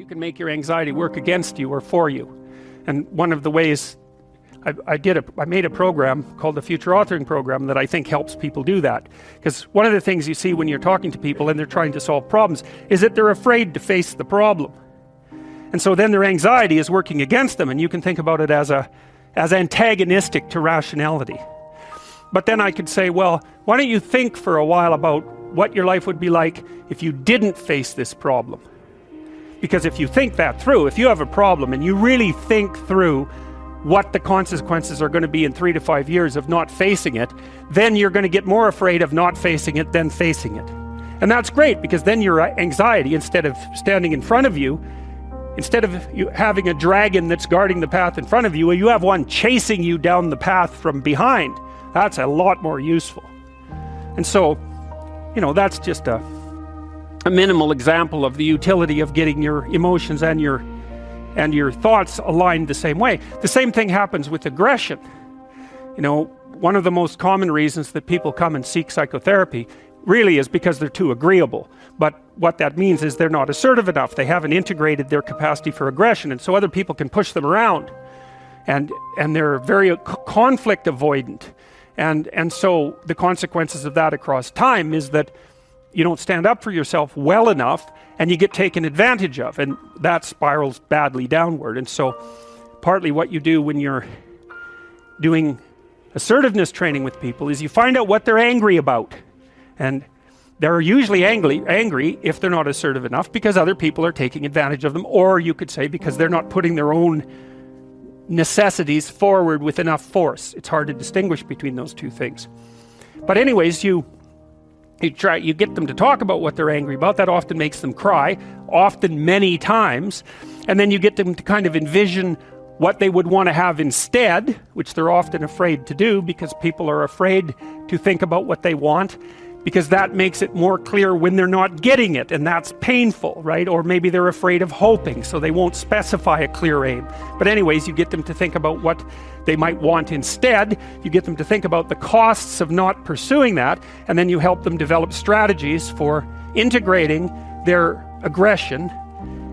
You can make your anxiety work against you or for you. And one of the ways I made a program called the Future Authoring Program that I think helps people do that. Because one of the things you see when you're talking to people and they're trying to solve problems is that they're afraid to face the problem. And so then their anxiety is working against them, and you can think about it as antagonistic to rationality. But then I could say, well, why don't you think for a while about what your life would be like if you didn't face this problem? Because if you think that through, if you have a problem and you really think through what the consequences are going to be in 3 to 5 years of not facing it, then you're going to get more afraid of not facing it than facing it. And that's great, because then your anxiety, instead of standing in front of you, instead of you having a dragon that's guarding the path in front of you, you have one chasing you down the path from behind. That's a lot more useful. And so, that's just a minimal example of the utility of getting your emotions and your thoughts aligned the same way. The same thing happens with aggression. One of the most common reasons that people come and seek psychotherapy really is because they're too agreeable. But what that means is they're not assertive enough. They haven't integrated their capacity for aggression, and so other people can push them around. And they're very conflict avoidant. And so the consequences of that across time is that you don't stand up for yourself well enough, and you get taken advantage of, and that spirals badly downward. And so partly what you do when you're doing assertiveness training with people is you find out what they're angry about. And they're usually angry if they're not assertive enough because other people are taking advantage of them, or you could say because they're not putting their own necessities forward with enough force. It's hard to distinguish between those two things. But anyways, you get them to talk about what they're angry about. That often makes them cry, often many times. And then you get them to kind of envision what they would want to have instead, which they're often afraid to do because people are afraid to think about what they want, because that makes it more clear when they're not getting it, and that's painful, right? Or maybe they're afraid of hoping, so they won't specify a clear aim. But anyways, you get them to think about what they might want instead. You get them to think about the costs of not pursuing that, and then you help them develop strategies for integrating their aggression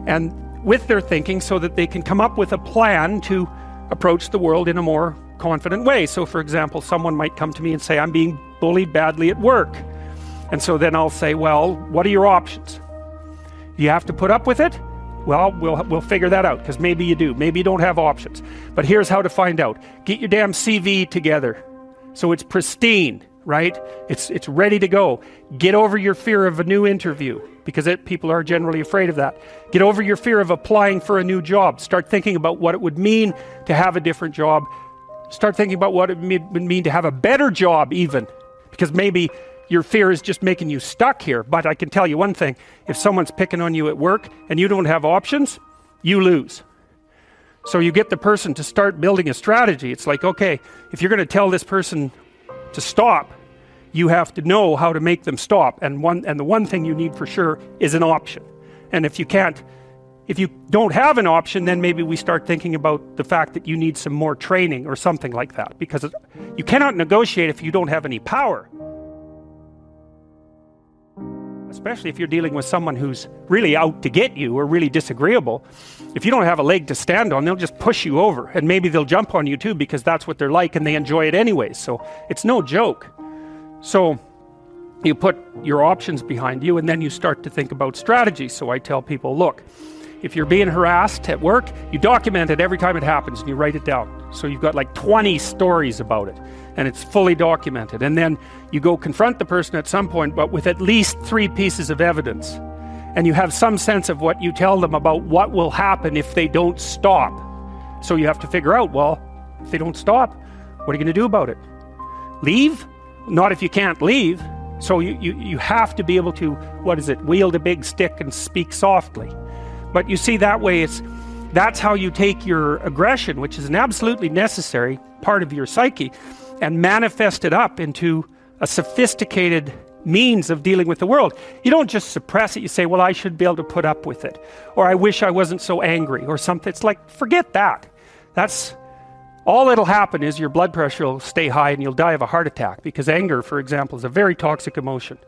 and with their thinking so that they can come up with a plan to approach the world in a more confident way. So for example, someone might come to me and say, I'm being bullied badly at work. And so then I'll say, well, what are your options? Do you have to put up with it? Well, we'll figure that out, because maybe you do. Maybe you don't have options. But here's how to find out. Get your damn CV together so it's pristine, right? It's ready to go. Get over your fear of a new interview, because people are generally afraid of that. Get over your fear of applying for a new job. Start thinking about what it would mean to have a different job. Start thinking about what it would mean to have a better job even, because maybe your fear is just making you stuck here. But I can tell you one thing, if someone's picking on you at work and you don't have options, you lose. So you get the person to start building a strategy. It's like, okay, if you're going to tell this person to stop, you have to know how to make them stop. And the one thing you need for sure is an option. And if you don't have an option, then maybe we start thinking about the fact that you need some more training or something like that, because you cannot negotiate if you don't have any power. Especially if you're dealing with someone who's really out to get you or really disagreeable. If you don't have a leg to stand on, they'll just push you over, and maybe they'll jump on you too, because that's what they're like and they enjoy it anyways. So it's no joke. So you put your options behind you, and then you start to think about strategy. So I tell people, look, if you're being harassed at work, you document it every time it happens and you write it down. So you've got like 20 stories about it, and it's fully documented. And then you go confront the person at some point, but with at least 3 pieces of evidence. And you have some sense of what you tell them about what will happen if they don't stop. So you have to figure out, well, if they don't stop, what are you going to do about it? Leave? Not if you can't leave. So you have to be able to, wield a big stick and speak softly. But you see, that way that's how you take your aggression, which is an absolutely necessary part of your psyche, and manifest it up into a sophisticated means of dealing with the world. You don't just suppress it. You say, well, I should be able to put up with it, or I wish I wasn't so angry, or something. It's like, forget that. That's all that'll happen is your blood pressure will stay high and you'll die of a heart attack, because anger, for example, is a very toxic emotion.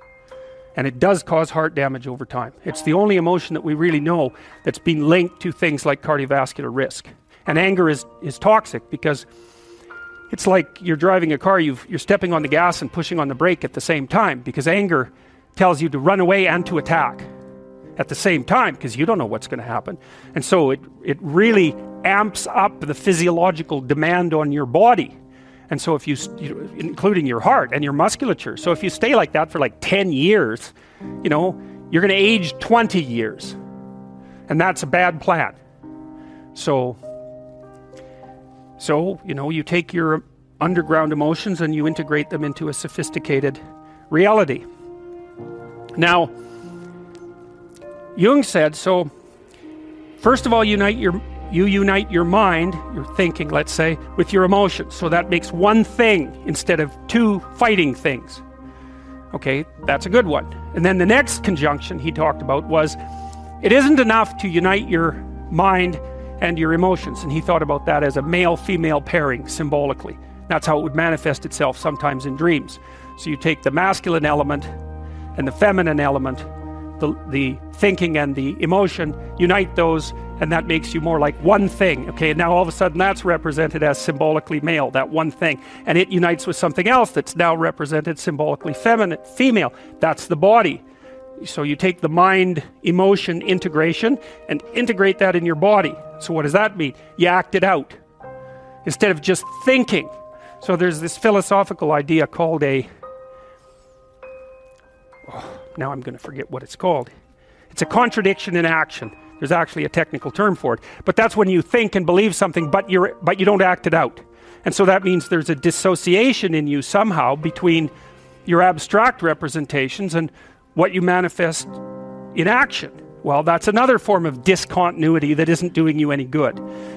And it does cause heart damage over time. It's the only emotion that we really know that's been linked to things like cardiovascular risk. And anger is toxic because it's like you're driving a car, you're stepping on the gas and pushing on the brake at the same time, because anger tells you to run away and to attack at the same time, because you don't know what's going to happen. And so it really amps up the physiological demand on your body. And so if you including your heart and your musculature. So if you stay like that for like 10 years, you're going to age 20 years. And that's a bad plan. So you take your underground emotions and you integrate them into a sophisticated reality. Now, Jung said, so first of all, you unite your mind, your thinking, let's say, with your emotions. So that makes one thing instead of two fighting things. Okay, that's a good one. And then the next conjunction he talked about was, it isn't enough to unite your mind and your emotions. And he thought about that as a male-female pairing symbolically. That's how it would manifest itself sometimes in dreams. So you take the masculine element and the feminine element, the thinking and the emotion, unite those, and that makes you more like one thing. Okay, and now all of a sudden that's represented as symbolically male, that one thing, and it unites with something else that's now represented symbolically female. That's the body. So you take the mind emotion integration and integrate that in your body. So what does that mean? You act it out instead of just thinking. So there's this philosophical idea called now I'm going to forget what it's called. It's a contradiction in action. There's actually a technical term for it. But that's when you think and believe something, but you don't act it out. And so that means there's a dissociation in you somehow between your abstract representations and what you manifest in action. Well, that's another form of discontinuity that isn't doing you any good.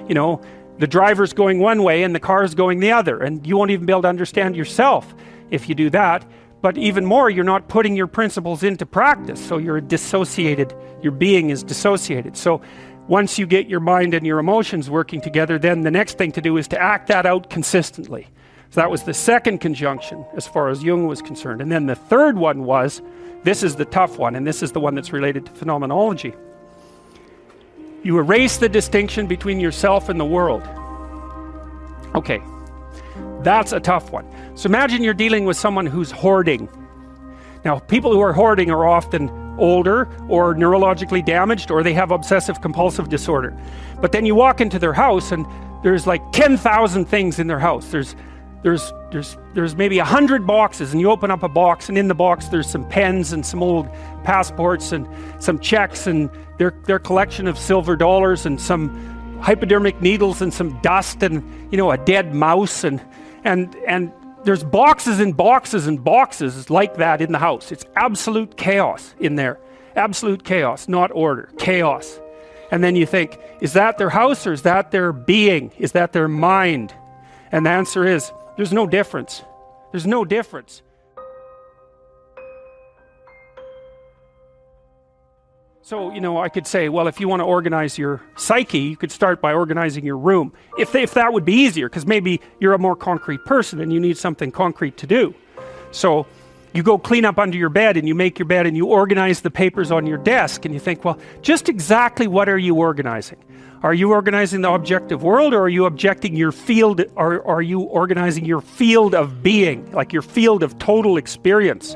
The driver's going one way and the car's going the other, and you won't even be able to understand yourself if you do that. But even more, you're not putting your principles into practice, so you're dissociated, your being is dissociated. So once you get your mind and your emotions working together, then the next thing to do is to act that out consistently. So that was the second conjunction as far as Jung was concerned. And then the third one was, this is the tough one, and this is the one that's related to phenomenology. You erase the distinction between yourself and the world. Okay, that's a tough one. So imagine you're dealing with someone who's hoarding. Now, people who are hoarding are often older or neurologically damaged, or they have obsessive compulsive disorder. But then you walk into their house and there's like 10,000 things in their house. There's maybe 100 boxes, and you open up a box, and in the box there's some pens and some old passports and some checks and their collection of silver dollars and some hypodermic needles and some dust and a dead mouse and there's boxes and boxes and boxes like that in the house. It's absolute chaos in there. Absolute chaos, not order, chaos. And then you think, is that their house or is that their being? Is that their mind? And the answer is, there's no difference. There's no difference. So, I could say, well, if you want to organize your psyche, you could start by organizing your room. If that would be easier, because maybe you're a more concrete person and you need something concrete to do. So you go clean up under your bed and you make your bed and you organize the papers on your desk, and you think, well, just exactly what are you organizing? Are you organizing the objective world, or are you objecting your field, or are you organizing your field of being, like your field of total experience?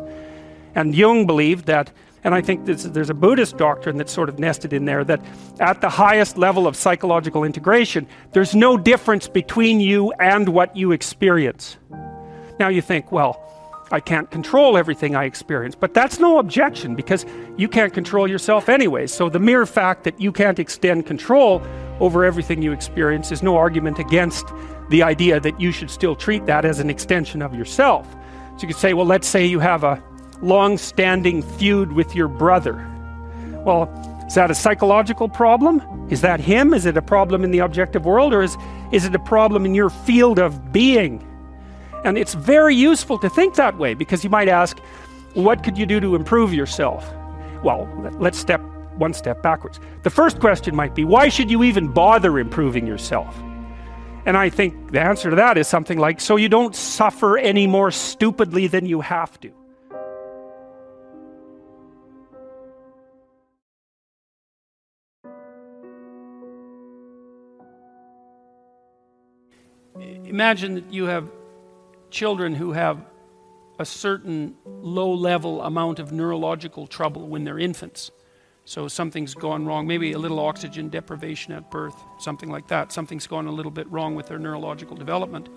And Jung believed that, and I think there's a Buddhist doctrine that's sort of nested in there, that at the highest level of psychological integration, there's no difference between you and what you experience. Now you think, well, I can't control everything I experience, but that's no objection, because you can't control yourself anyway. So the mere fact that you can't extend control over everything you experience is no argument against the idea that you should still treat that as an extension of yourself. So you could say, well, let's say you have a long-standing feud with your brother. Well, is that a psychological problem? Is that him? Is it a problem in the objective world, or is it a problem in your field of being? And it's very useful to think that way, because you might ask, what could you do to improve yourself? Well, let's step one step backwards. The first question might be, why should you even bother improving yourself? And I think the answer to that is something like, so you don't suffer any more stupidly than you have to. imagine that you have children who have a certain low-level amount of neurological trouble when they're infants. So something's gone wrong, maybe a little oxygen deprivation at birth, something like that. Something's gone a little bit wrong with their neurological development.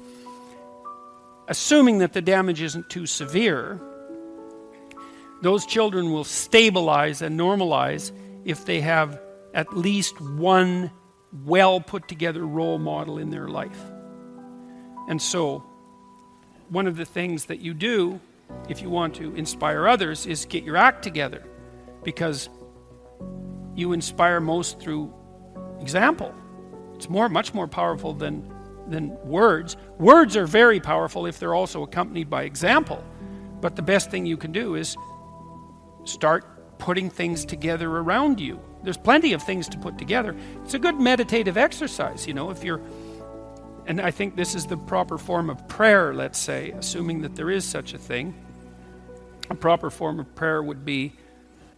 Assuming that the damage isn't too severe, those children will stabilize and normalize if they have at least one well put together role model in their life. And so one of the things that you do if you want to inspire others is get your act together, because you inspire most through example. It's much more powerful than words. Words are very powerful if they're also accompanied by example. But the best thing you can do is start putting things together around you. There's plenty of things to put together. It's a good meditative exercise, if you're, and I think this is the proper form of prayer, let's say, assuming that there is such a thing. A proper form of prayer would be,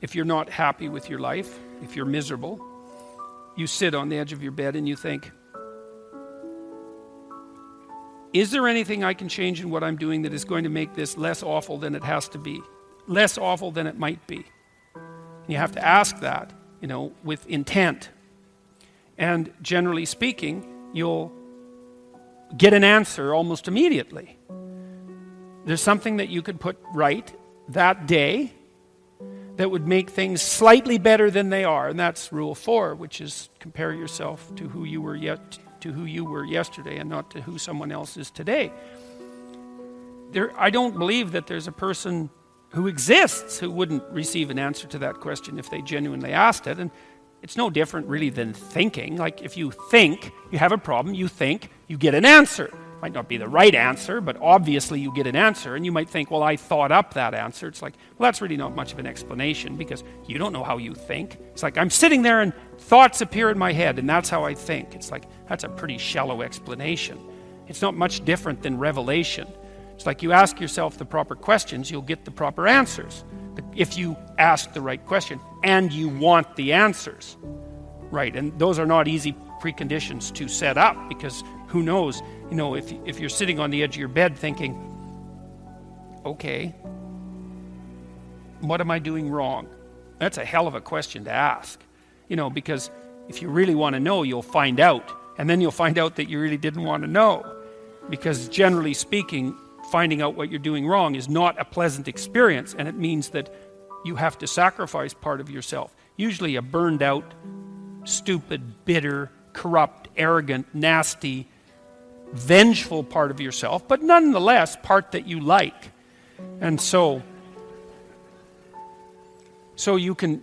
if you're not happy with your life, if you're miserable, you sit on the edge of your bed and you think, is there anything I can change in what I'm doing that is going to make this less awful than it has to be? Less awful than it might be? And you have to ask that, with intent. And generally speaking, you'll get an answer almost immediately. There's something that you could put right that day that would make things slightly better than they are, and that's rule 4, which is compare yourself to who you were yesterday and not to who someone else is today. I don't believe that there's a person who exists who wouldn't receive an answer to that question if they genuinely asked it. And it's no different really than thinking. Like if you think you have a problem, you think, you get an answer. It might not be the right answer, but obviously you get an answer. And you might think, well, I thought up that answer. It's like, well, that's really not much of an explanation because you don't know how you think. It's like I'm sitting there and thoughts appear in my head and that's how I think. It's like, that's a pretty shallow explanation. It's not much different than revelation. It's like you ask yourself the proper questions, you'll get the proper answers. If you ask the right question and you want the answers. Right, and those are not easy preconditions to set up because who knows, if you're sitting on the edge of your bed thinking, okay, what am I doing wrong? That's a hell of a question to ask. Because if you really want to know, you'll find out. And then you'll find out that you really didn't want to know. Because generally speaking, finding out what you're doing wrong is not a pleasant experience, and it means that you have to sacrifice part of yourself. Usually a burned out, stupid, bitter, corrupt, arrogant, nasty, vengeful part of yourself, but nonetheless part that you like. And so you can,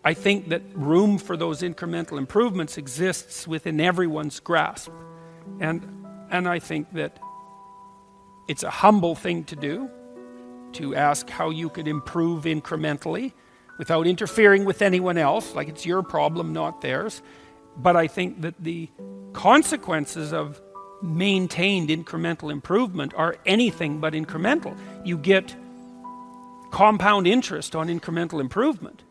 I think that room for those incremental improvements exists within everyone's grasp. And I think that it's a humble thing to do, to ask how you could improve incrementally without interfering with anyone else, like it's your problem, not theirs. But I think that the consequences of maintained incremental improvement are anything but incremental. You get compound interest on incremental improvement.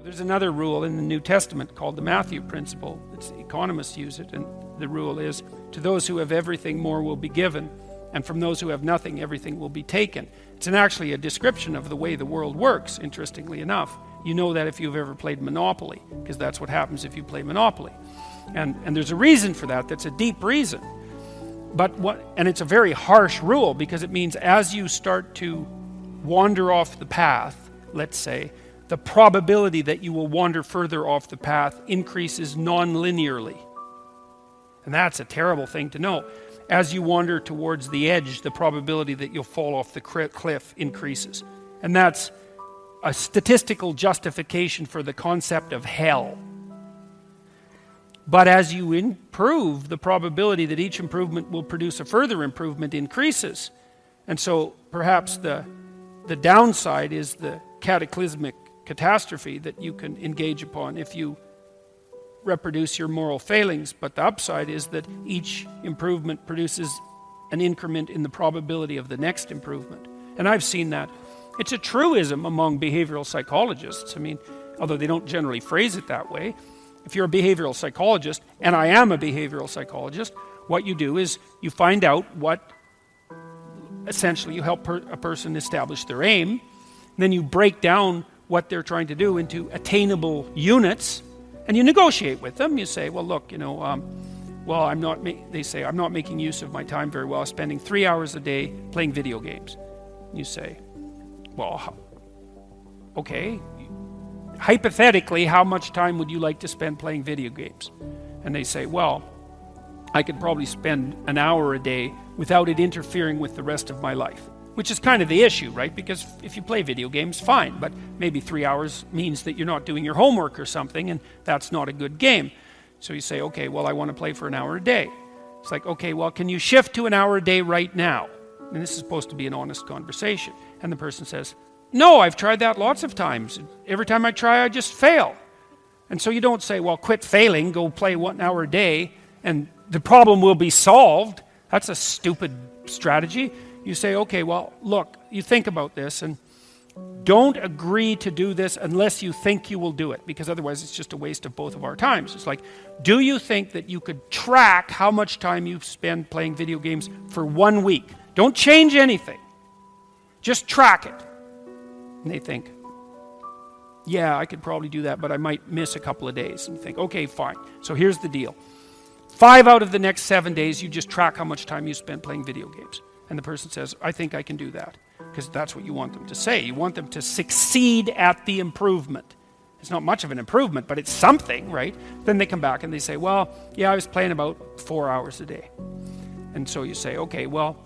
There's another rule in the New Testament called the Matthew principle. Economists use it, and the rule is, to those who have everything, more will be given, and from those who have nothing, everything will be taken. It's actually a description of the way the world works, interestingly enough. You know that if you've ever played Monopoly, because that's what happens if you play Monopoly. And there's a reason for that. That's a deep reason. And it's a very harsh rule, because it means as you start to wander off the path, let's say, the probability that you will wander further off the path increases non-linearly. And that's a terrible thing to know. As you wander towards the edge, the probability that you'll fall off the cliff increases. And that's a statistical justification for the concept of hell. But as you improve, the probability that each improvement will produce a further improvement increases. And so perhaps the downside is the cataclysmic catastrophe that you can engage upon if you reproduce your moral failings, but the upside is that each improvement produces an increment in the probability of the next improvement. And I've seen that. It's a truism among behavioral psychologists. Although they don't generally phrase it that way, if you're a behavioral psychologist, and I am a behavioral psychologist, what you do is you find out what, essentially you help a person establish their aim, and then you break down what they're trying to do into attainable units, and you negotiate with them. You say, well, look, well, they say, I'm not making use of my time very well, spending 3 hours a day playing video games. You say, well, okay, hypothetically, how much time would you like to spend playing video games? And they say, well, I could probably spend an hour a day without it interfering with the rest of my life. Which is kind of the issue, right? Because if you play video games, fine, but maybe 3 hours means that you're not doing your homework or something, and that's not a good game. So you say, okay, well, I want to play for an hour a day. It's like, okay, well, can you shift to an hour a day right now? And this is supposed to be an honest conversation. And the person says, no, I've tried that lots of times. Every time I try, I just fail. And so you don't say, well, quit failing, go play 1 hour a day, and the problem will be solved. That's a stupid strategy. You say, okay, well, look, you think about this, and don't agree to do this unless you think you will do it, because otherwise it's just a waste of both of our times. It's like, do you think that you could track how much time you spend playing video games for 1 week? Don't change anything. Just track it. And they think, yeah, I could probably do that, but I might miss a couple of days. And you think, okay, fine. So here's the deal. 5 out of the next 7 days, you just track how much time you spend playing video games. And the person says, I think I can do that. Because that's what you want them to say. You want them to succeed at the improvement. It's not much of an improvement, but it's something, right? Then they come back and they say, well, yeah, I was playing about 4 hours a day. And so you say, okay, well,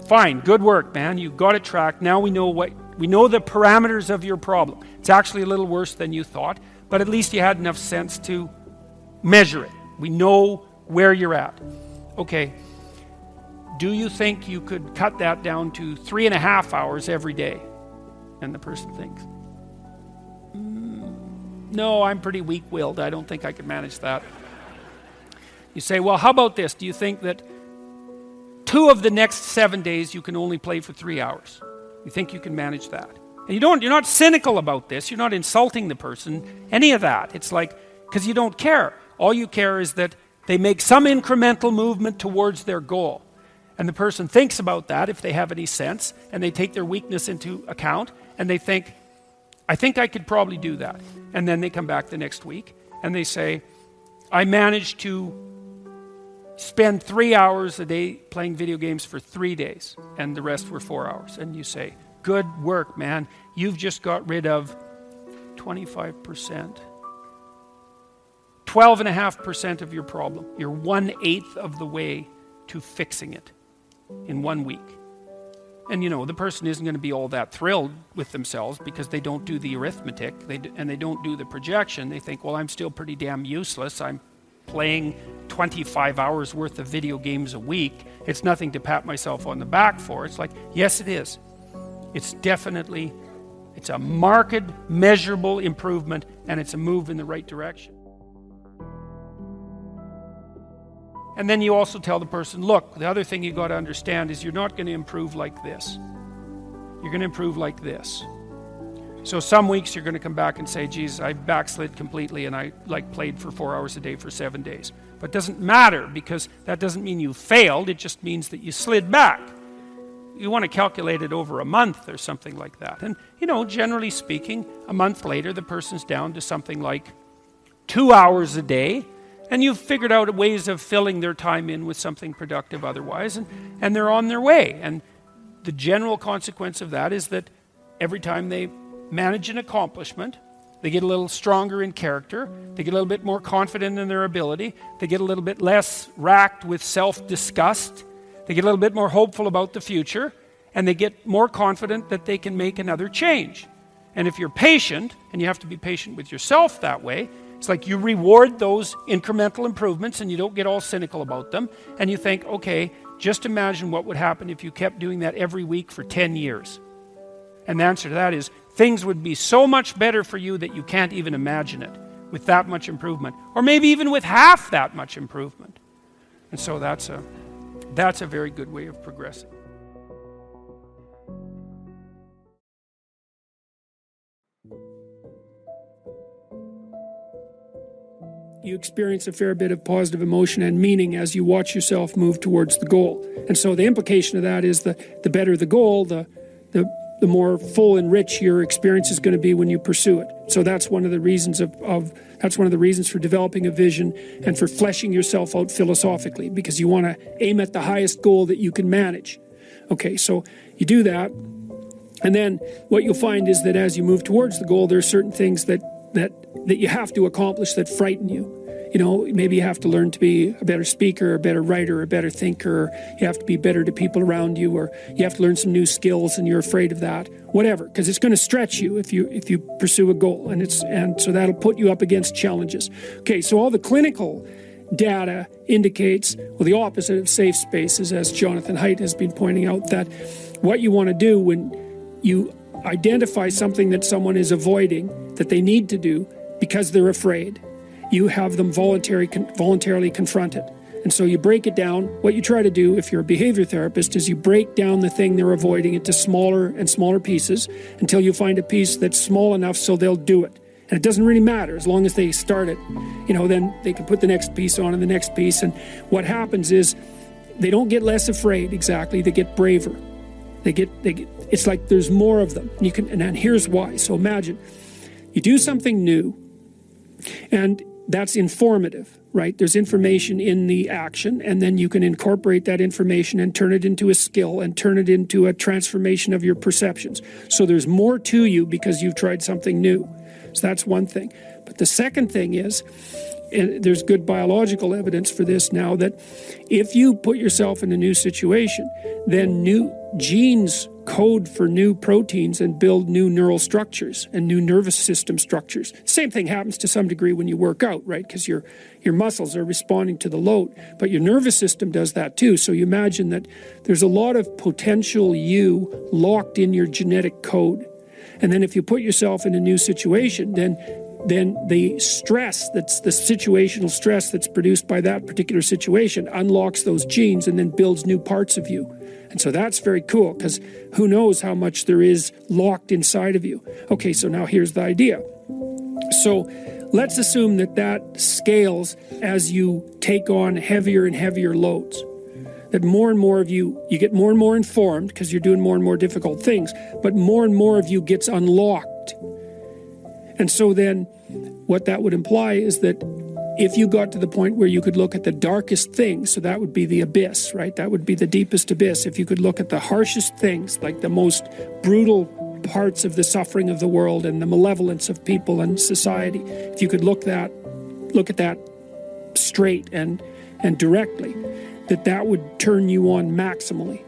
fine, good work, man. You got it tracked. Now we know the parameters of your problem. It's actually a little worse than you thought, but at least you had enough sense to measure it. We know where you're at. Okay. Do you think you could cut that down to 3.5 hours every day? And the person thinks, no, I'm pretty weak-willed. I don't think I can manage that. You say, well, how about this? Do you think that 2 of the next 7 days you can only play for 3 hours? You think you can manage that? And you're not cynical about this. You're not insulting the person, any of that. It's like, because you don't care. All you care is that they make some incremental movement towards their goal. And the person thinks about that, if they have any sense, and they take their weakness into account, and they think, I think I could probably do that. And then they come back the next week, and they say, I managed to spend 3 hours a day playing video games for 3 days, and the rest were 4 hours. And you say, good work, man. You've just got rid of 25%. 12.5% of your problem. You're 1/8 of the way to fixing it in 1 week. And the person isn't going to be all that thrilled with themselves because they don't do the arithmetic and they don't do the projection. They think, well, I'm still pretty damn useless. I'm playing 25 hours worth of video games a week. It's nothing to pat myself on the back for. It's like, yes, it is. It's a marked, measurable improvement, and it's a move in the right direction. And then you also tell the person, look, the other thing you got to understand is you're not going to improve like this. You're going to improve like this. So some weeks you're going to come back and say, geez, I backslid completely and I played for 4 hours a day for 7 days. But it doesn't matter, because that doesn't mean you failed. It just means that you slid back. You want to calculate it over a month or something like that. And, generally speaking, a month later, the person's down to something like 2 hours a day. And you've figured out ways of filling their time in with something productive otherwise, and they're on their way. And the general consequence of that is that every time they manage an accomplishment, they get a little stronger in character, they get a little bit more confident in their ability, they get a little bit less racked with self-disgust, they get a little bit more hopeful about the future, and they get more confident that they can make another change. And if you're patient, and you have to be patient with yourself that way, it's like you reward those incremental improvements and you don't get all cynical about them. And you think, okay, just imagine what would happen if you kept doing that every week for 10 years. And the answer to that is, things would be so much better for you that you can't even imagine it with that much improvement. Or maybe even with half that much improvement. And so that's a very good way of progressing. you experience a fair bit of positive emotion and meaning as you watch yourself move towards the goal. And so the implication of that is the better the goal, the more full and rich your experience is going to be when you pursue it. So that's one of the reasons that's one of the reasons for developing a vision and for fleshing yourself out philosophically, because you want to aim at the highest goal that you can manage. Okay, so you do that, and then what you'll find is that as you move towards the goal, there are certain things that you have to accomplish that frighten you. You know, maybe you have to learn to be a better speaker, a better writer, a better thinker, or you have to be better to people around you, or you have to learn some new skills and you're afraid of that, whatever, because it's going to stretch you if you pursue a goal, and so that'll put you up against challenges. Okay, so all the clinical data indicates, well, the opposite of safe spaces, as Jonathan Haidt has been pointing out, that what you want to do when you identify something that someone is avoiding, that they need to do because they're afraid, you have them voluntarily confront it. And so you break it down. What you try to do, if you're a behavior therapist, is you break down the thing they're avoiding into smaller and smaller pieces until you find a piece that's small enough so they'll do it. And it doesn't really matter as long as they start it. You know, then they can put the next piece on and the next piece. And what happens is they don't get less afraid exactly. They get braver. They get. It's like there's more of them. And here's why. So imagine you do something new, and that's informative, right? There's information in the action, and then you can incorporate that information and turn it into a skill and turn it into a transformation of your perceptions. So there's more to you because you've tried something new. So that's one thing. But the second thing is, and there's good biological evidence for this now, that if you put yourself in a new situation, then new genes code for new proteins and build new neural structures and new nervous system structures. Same thing happens to some degree when you work out, right? Because your muscles are responding to the load, but your nervous system does that too. So you imagine that there's a lot of potential you locked in your genetic code. And then if you put yourself in a new situation, then the stress, that's the situational stress that's produced by that particular situation, unlocks those genes and then builds new parts of you. And so that's very cool, because who knows how much there is locked inside of you. Okay, so now here's the idea. So let's assume that scales as you take on heavier and heavier loads. That more and more of you get more and more informed because you're doing more and more difficult things, but more and more of you gets unlocked. And so then what that would imply is that if you got to the point where you could look at the darkest things, so that would be the abyss, right? That would be the deepest abyss. If you could look at the harshest things, like the most brutal parts of the suffering of the world and the malevolence of people and society, if you could look at that straight and directly, that would turn you on maximally.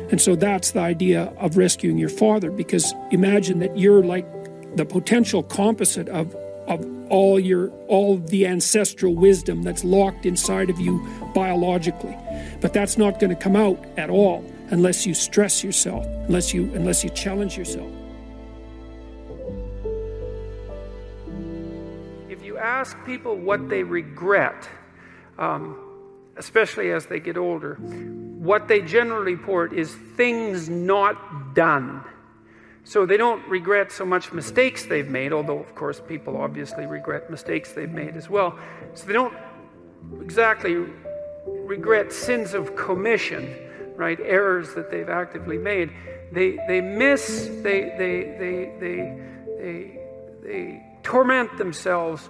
And so that's the idea of rescuing your father, because imagine that you're like the potential composite of all the ancestral wisdom that's locked inside of you biologically. But that's not going to come out at all unless you stress yourself, unless you challenge yourself. If you ask people what they regret, especially as they get older, what they generally report is things not done. So they don't regret so much mistakes they've made, although of course people obviously regret mistakes they've made as well. So they don't exactly regret sins of commission, right? Errors that they've actively made. They torment themselves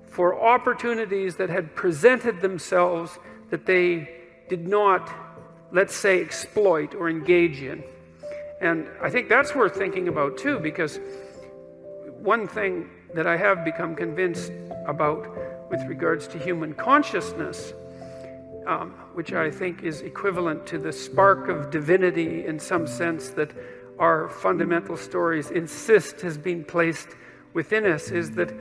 for opportunities that had presented themselves that they did not, let's say, exploit or engage in. And I think that's worth thinking about too, because one thing that I have become convinced about with regards to human consciousness, which I think is equivalent to the spark of divinity in some sense that our fundamental stories insist has been placed within us, is that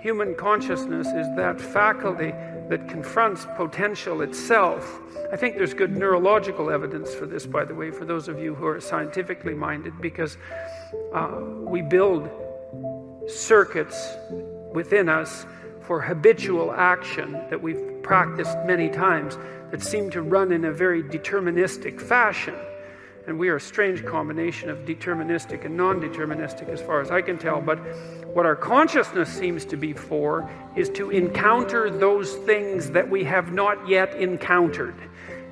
human consciousness is that faculty that confronts potential itself. I think there's good neurological evidence for this, by the way, for those of you who are scientifically minded, because we build circuits within us for habitual action that we've practiced many times that seem to run in a very deterministic fashion. and we are a strange combination of deterministic and non-deterministic as far as I can tell, but what our consciousness seems to be for is to encounter those things that we have not yet encountered.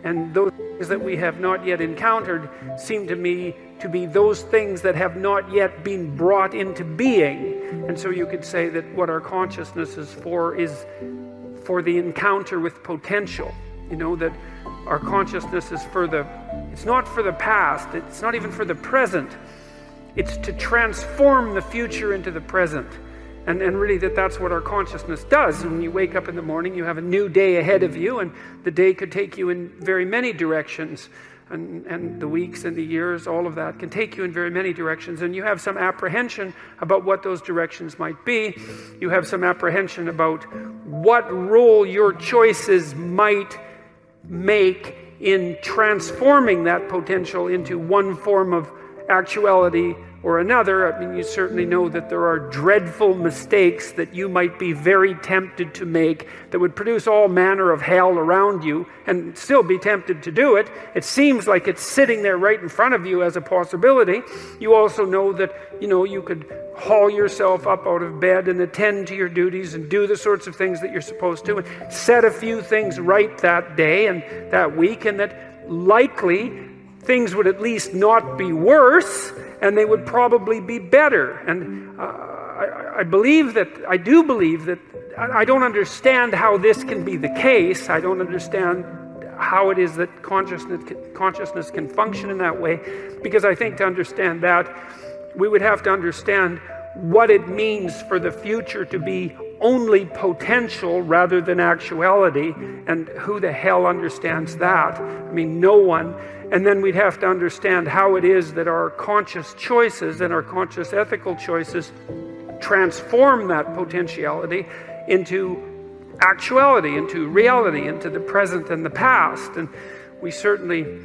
And those things that we have not yet encountered seem to me to be those things that have not yet been brought into being. And so you could say that what our consciousness is for the encounter with potential. You know, that our consciousness is it's not for the past, it's not even for the present. It's to transform the future into the present. And really that's what our consciousness does. When you wake up in the morning, you have a new day ahead of you, and the day could take you in very many directions. And the weeks and the years, all of that can take you in very many directions. And you have some apprehension about what those directions might be. You have some apprehension about what role your choices might make in transforming that potential into one form of actuality or another. I mean, you certainly know that there are dreadful mistakes that you might be very tempted to make that would produce all manner of hell around you, and still be tempted to do it. It seems like it's sitting there right in front of you as a possibility. You also know that, you could haul yourself up out of bed and attend to your duties and do the sorts of things that you're supposed to, and set a few things right that day and that week, and that likely things would at least not be worse, and they would probably be better. And I do believe that I don't understand how this can be the case. I don't understand how it is that consciousness can function in that way, because I think to understand that, we would have to understand what it means for the future to be only potential rather than actuality, and who the hell understands that? I mean, no one. And then we'd have to understand how it is that our conscious choices and our conscious ethical choices transform that potentiality into actuality, into reality, into the present and the past. And we certainly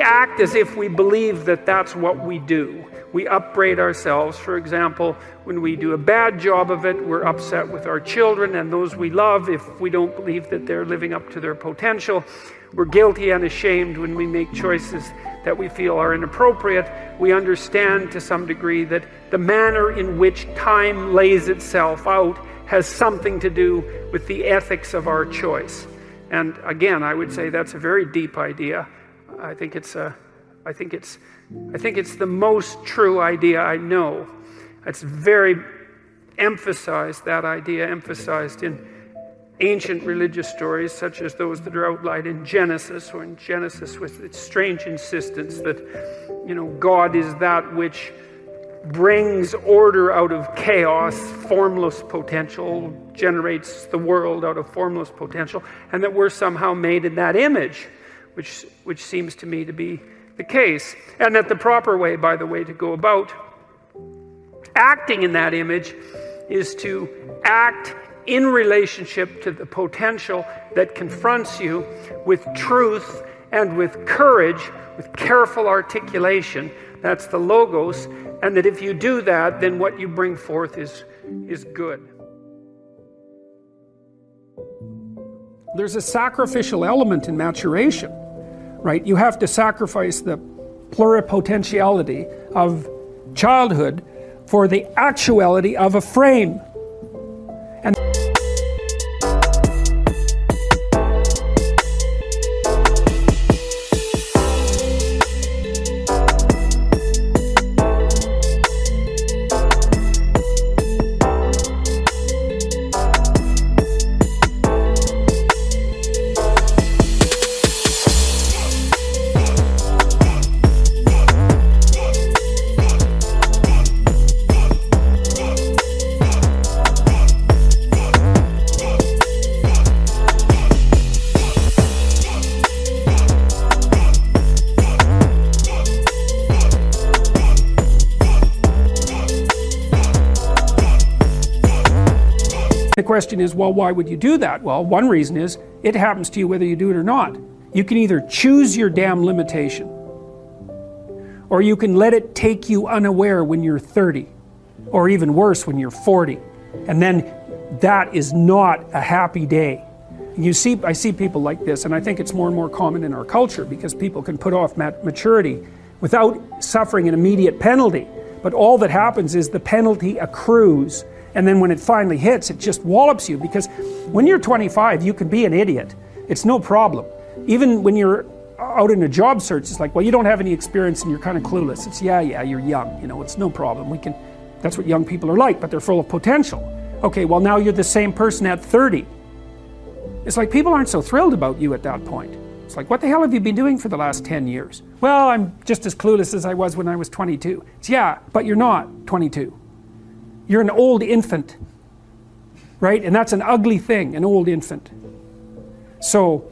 act as if we believe that that's what we do. We upbraid ourselves. For example, when we do a bad job of it, we're upset with our children and those we love if we don't believe that they're living up to their potential. We're guilty and ashamed when we make choices that we feel are inappropriate. We understand to some degree that the manner in which time lays itself out has something to do with the ethics of our choice. And again, I would say that's a very deep idea. I think it's the most true idea I know. It's very emphasized, that idea emphasized in ancient religious stories such as those that are outlined in Genesis, or in Genesis with its strange insistence that, God is that which brings order out of chaos, formless potential, generates the world out of formless potential, and that we're somehow made in that image, which seems to me to be the case. And that the proper way, by the way, to go about acting in that image is to act in relationship to the potential that confronts you with truth and with courage, with careful articulation. That's the logos. And that if you do that, then what you bring forth is good. There's a sacrificial element in maturation, right? You have to sacrifice the pluripotentiality of childhood for the actuality of a frame. And the question is, well, why would you do that? Well, one reason is it happens to you whether you do it or not. You can either choose your damn limitation, or you can let it take you unaware when you're 30, or even worse when you're 40. And then that is not a happy day. I see people like this, and I think it's more and more common in our culture because people can put off maturity without suffering an immediate penalty. But all that happens is the penalty accrues, and then when it finally hits, it just wallops you, because when you're 25, you can be an idiot. It's no problem. Even when you're out in a job search, it's like, well, you don't have any experience and you're kind of clueless. It's yeah, you're young, it's no problem. That's what young people are like, but they're full of potential. Okay, well, now you're the same person at 30. It's like people aren't so thrilled about you at that point. It's like, what the hell have you been doing for the last 10 years? Well, I'm just as clueless as I was when I was 22. It's, yeah, but you're not 22. You're an old infant, right? And that's an ugly thing, an old infant. So,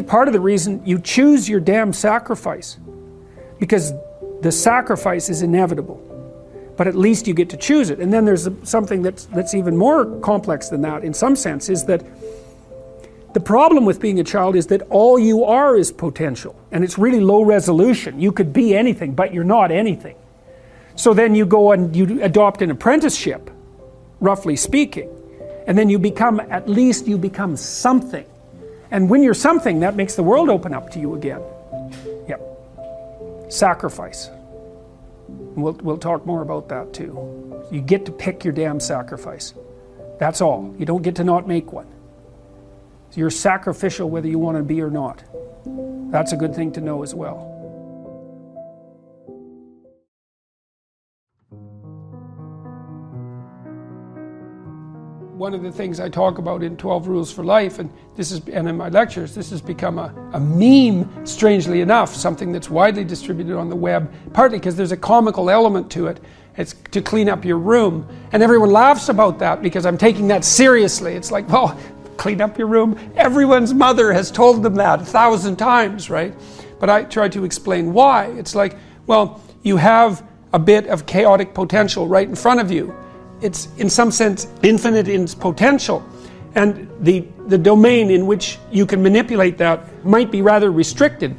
part of the reason you choose your damn sacrifice, because the sacrifice is inevitable. But at least you get to choose it. And then there's something that's even more complex than that in some sense, is that the problem with being a child is that all you are is potential, and it's really low resolution. You could be anything, but you're not anything. So then you go and you adopt an apprenticeship, roughly speaking, and then you become something. And when you're something, that makes the world open up to you again. Yep. Sacrifice. We'll talk more about that too. You get to pick your damn sacrifice. That's all. You don't get to not make one. You're sacrificial whether you want to be or not. That's a good thing to know as well. One of the things I talk about in 12 Rules for Life, and in my lectures, this has become a meme, strangely enough, something that's widely distributed on the web, partly because there's a comical element to it. It's to clean up your room. And everyone laughs about that because I'm taking that seriously. It's like, well, clean up your room. Everyone's mother has told them that 1,000 times, right? But I try to explain why. It's like, well, you have a bit of chaotic potential right in front of you. It's in some sense infinite in its potential, and the domain in which you can manipulate that might be rather restricted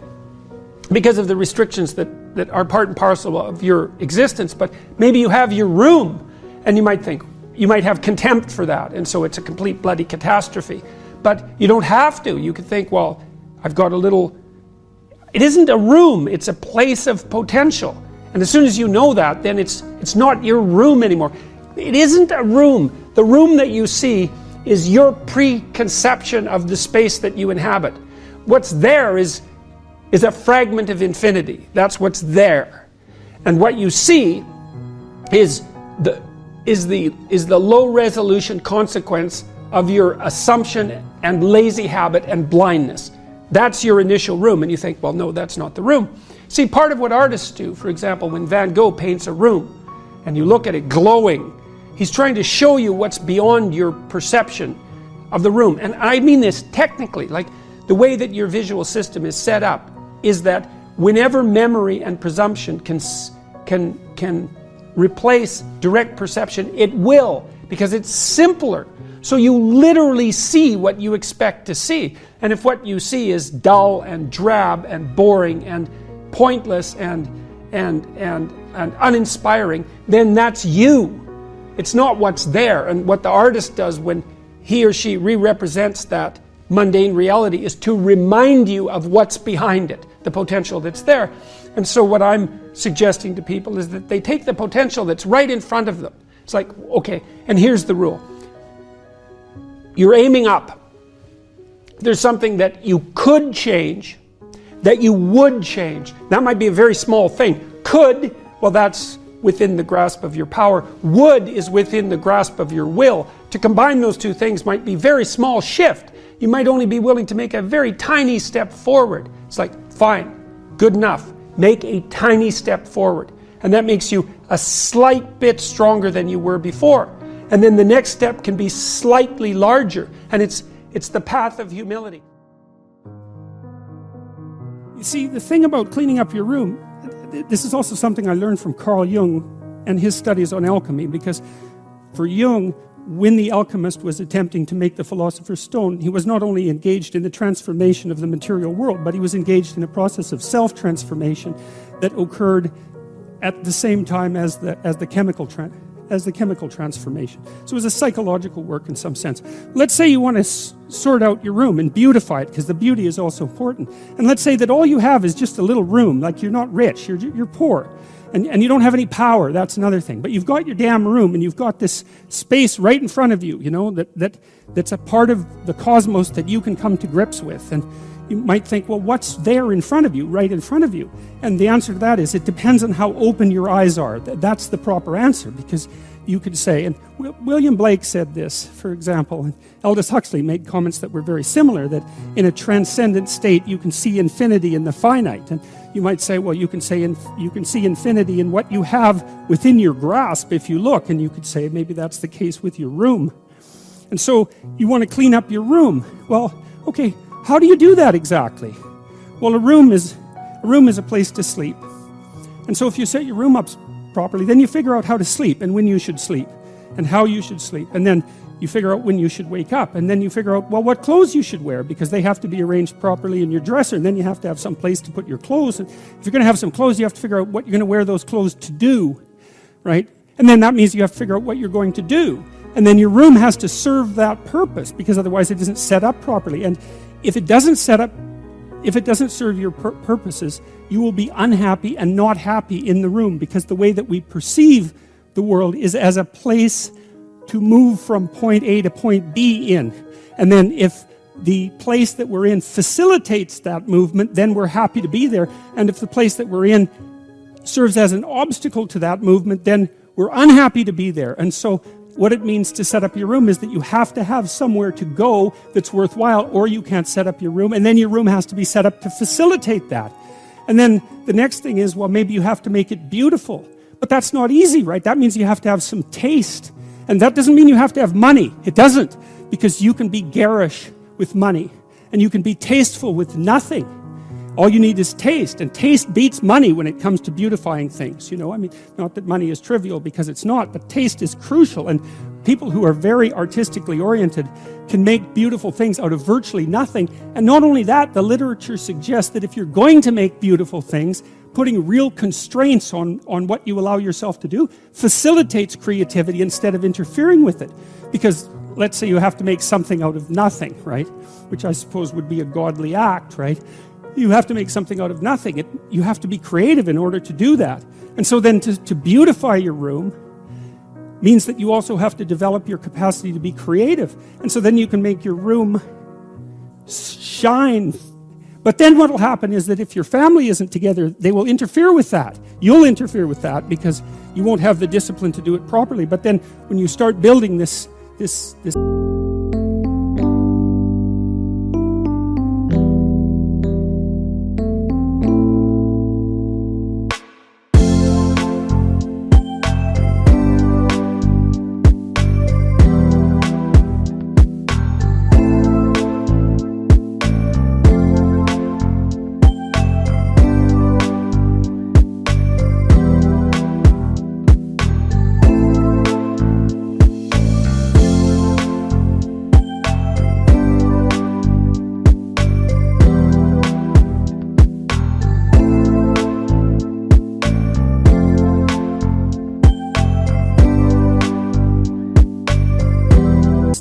because of the restrictions that are part and parcel of your existence. But maybe you have your room, and you might have contempt for that, and so it's a complete bloody catastrophe. But you don't have to. You could think, well, I've got it isn't a room, it's a place of potential. And as soon as you know that, then it's not your room anymore. It isn't a room. The room that you see is your preconception of the space that you inhabit. What's there is a fragment of infinity. That's what's there. And what you see is the low resolution consequence of your assumption and lazy habit and blindness. That's your initial room, and you think, well, no, that's not the room. See, part of what artists do, for example, when Van Gogh paints a room and you look at it glowing, he's trying to show you what's beyond your perception of the room. And I mean this technically, like the way that your visual system is set up is that whenever memory and presumption can replace direct perception, it will, because it's simpler. So you literally see what you expect to see. And if what you see is dull and drab and boring and pointless and uninspiring, then that's you. It's not what's there. And what the artist does when he or she re-represents that mundane reality is to remind you of what's behind it, the potential that's there. And so what I'm suggesting to people is that they take the potential that's right in front of them. It's like, okay, and here's the rule. You're aiming up. There's something that you could change, that you would change. That might be a very small thing. Could, well, that's within the grasp of your power. Would is within the grasp of your will. To combine those two things might be a very small shift. You might only be willing to make a very tiny step forward. It's like, fine, good enough. Make a tiny step forward. And that makes you a slight bit stronger than you were before. And then the next step can be slightly larger. And it's the path of humility. You see, the thing about cleaning up your room, this is also something I learned from Carl Jung and his studies on alchemy, because for Jung, when the alchemist was attempting to make the philosopher's stone, he was not only engaged in the transformation of the material world, but he was engaged in a process of self-transformation that occurred at the same time as the chemical as the chemical transformation. So it's a psychological work in some sense. Let's say you want to sort out your room and beautify it, because the beauty is also important. And let's say that all you have is just a little room, like you're not rich, you're poor. And you don't have any power, that's another thing. But you've got your damn room, and you've got this space right in front of you, that's a part of the cosmos that you can come to grips with. And you might think, well, what's there in front of you, right in front of you? And the answer to that is, it depends on how open your eyes are. That's the proper answer, because you could say, and William Blake said this, for example, and Aldous Huxley made comments that were very similar, that in a transcendent state you can see infinity in the finite. And you might say, well, you can see infinity in what you have within your grasp if you look, and you could say maybe that's the case with your room. And so you want to clean up your room. Well, okay, how do you do that exactly? Well, a room is a place to sleep. And so if you set your room up properly, then you figure out how to sleep and when you should sleep and how you should sleep. And then you figure out when you should wake up. And then you figure out, well, what clothes you should wear, because they have to be arranged properly in your dresser. And then you have to have some place to put your clothes. And if you're going to have some clothes, you have to figure out what you're going to wear those clothes to do, right? And then that means you have to figure out what you're going to do. And then your room has to serve that purpose, because otherwise it isn't set up properly. And if it doesn't serve your purposes, you will be unhappy and not happy in the room, because the way that we perceive the world is as a place to move from point A to point B in. And then if the place that we're in facilitates that movement, then we're happy to be there. And if the place that we're in serves as an obstacle to that movement, then we're unhappy to be there. And so what it means to set up your room is that you have to have somewhere to go that's worthwhile, or you can't set up your room, and then your room has to be set up to facilitate that. And then the next thing is, well, maybe you have to make it beautiful. But that's not easy, right? That means you have to have some taste. And that doesn't mean you have to have money. It doesn't, because you can be garish with money, and you can be tasteful with nothing. All you need is taste, and taste beats money when it comes to beautifying things. Not that money is trivial, because it's not, but taste is crucial. And people who are very artistically oriented can make beautiful things out of virtually nothing. And not only that, the literature suggests that if you're going to make beautiful things, putting real constraints on what you allow yourself to do facilitates creativity instead of interfering with it. Because let's say you have to make something out of nothing, right? Which I suppose would be a godly act, right? You have to make something out of nothing. You have to be creative in order to do that. And so then to beautify your room means that you also have to develop your capacity to be creative. And so then you can make your room shine. But then what will happen is that if your family isn't together, they will interfere with that. You'll interfere with that, because you won't have the discipline to do it properly. But then when you start building this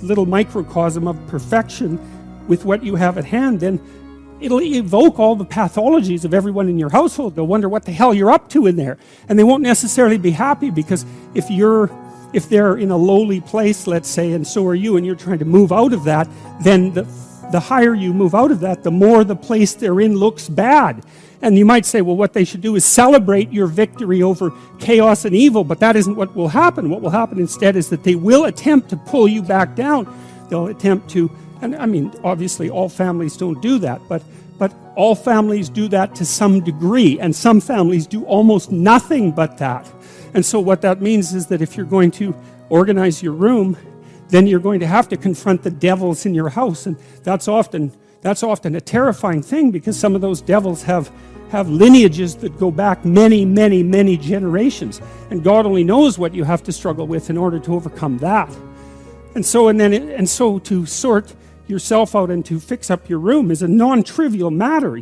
little microcosm of perfection with what you have at hand, then it'll evoke all the pathologies of everyone in your household. They'll wonder what the hell you're up to in there. And they won't necessarily be happy, because if they're in a lowly place, let's say, and so are you, and you're trying to move out of that, then the higher you move out of that, the more the place they're in looks bad. And you might say, well, what they should do is celebrate your victory over chaos and evil, but that isn't what will happen. What will happen instead is that they will attempt to pull you back down. They'll attempt to, and I mean, obviously all families don't do that, but all families do that to some degree, and some families do almost nothing but that. And so what that means is that if you're going to organize your room, then you're going to have to confront the devils in your house, and that's often a terrifying thing, because some of those devils have lineages that go back many, many, many generations, and God only knows what you have to struggle with in order to overcome that. And so to sort yourself out and to fix up your room is a non-trivial matter,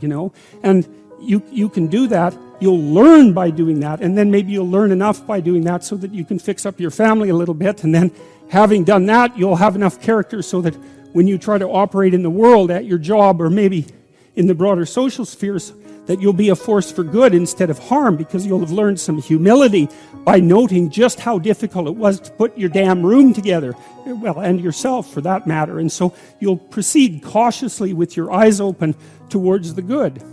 and you can do that you'll learn by doing that, and then maybe you'll learn enough by doing that so that you can fix up your family a little bit, and then having done that, you'll have enough character so that when you try to operate in the world at your job or maybe in the broader social spheres, that you'll be a force for good instead of harm, because you'll have learned some humility by noting just how difficult it was to put your damn room together, well, and yourself for that matter. And so you'll proceed cautiously with your eyes open towards the good.